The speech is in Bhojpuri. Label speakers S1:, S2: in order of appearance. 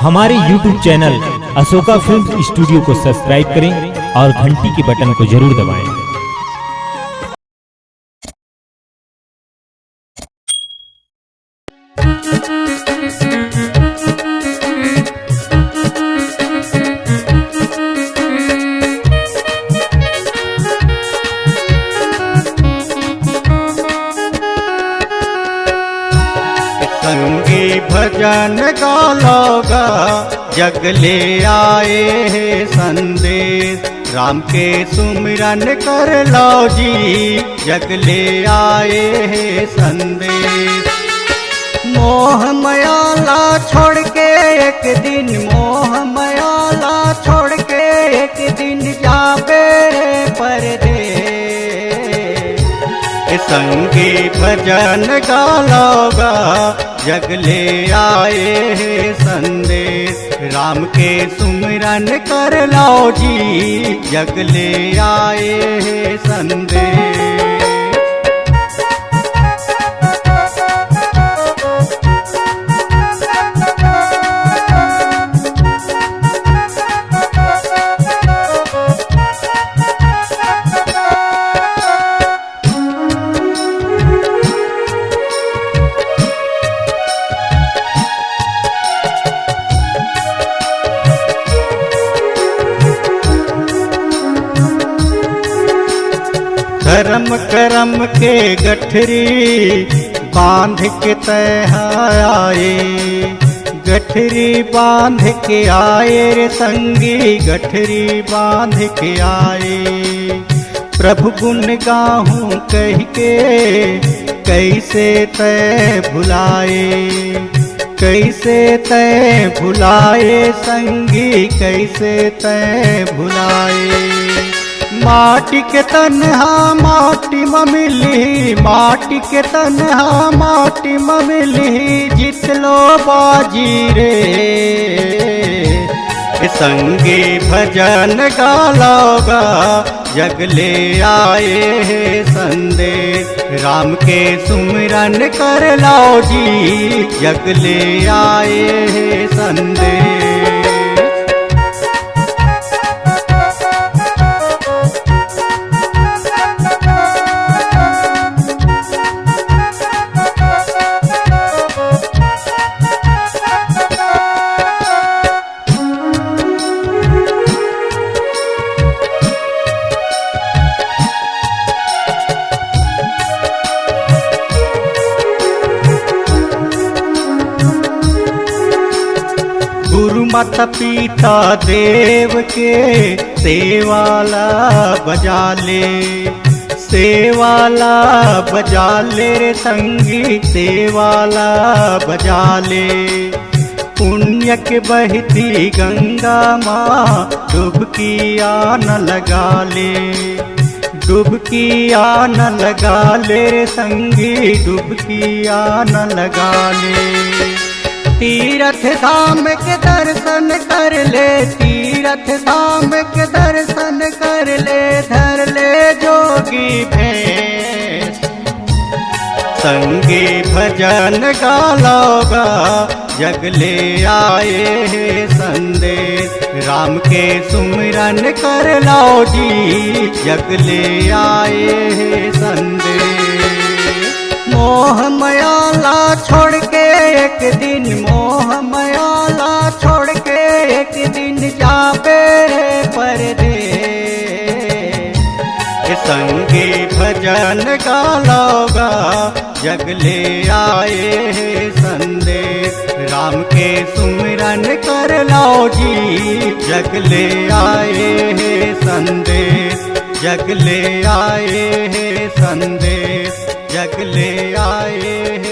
S1: हमारे YouTube channel Ashoka film studio को सब्सक्राइब करें और घंटी के बटन को जरूर दबाएं।
S2: संगी भजन गालोगा जग ले आए हैं संदेश, राम के सुमिरन कर लो जी जग ले आए हैं संदेश। मोह मयाला छोड़ के एक दिन, मोह मयाला छोड़ के एक दिन जाबे परदेश। संगी भजन गालोगा जग ले आए हैं संदेश, राम के सुमिरन कर लो जी जग ले आए हैं संदेश। धर्म करम के गठरी बांध के तय आए, गठरी बांध के आए रे संगी गठरी बांध के आए। प्रभु गुण गाहूँ कह के कैसे तय भुलाए, कैसे तय भुलाए संगी कैसे तय भुलाए। माटी के तन्हा माटी मिली, माटी के तन्हा माटी मिली जितलो बाजी रे। संगी भजन गालोगा जग ले आए हैं संदेश, राम के सुमिरन कर लो जी जग ले आए हैं संदेश। गुरु माता पिता देव के सेवाला बजा ले, सेवाला बजा ले रे संगी सेवाला बजा ले। पुण्य के बहती गंगा माँ डुबकी आन लगा ले, डुबकी आन लगा ले रे संगी डुबकी आन लगा ले। तीर्थ धाम के दर्शन कर ले, तीर्थ धाम के दर्शन कर ले, धर ले जोगी भेष। संगी भजन गालोगा जग ले आए हैं संदेश, राम के सुमिरन कर लो जी जग ले आए हैं संदेश। मोह मयाला छोड़ के एक दिन, मोह मयाला छोड़ के एक दिन जाबे परदेश। संगी भजन गालोगा जग ले आए हैं संदेश, राम के सुमिरन कर लो जी जग ले आए हैं संदेश, जग ले आए हैं संदेश, जग ले आए हैं।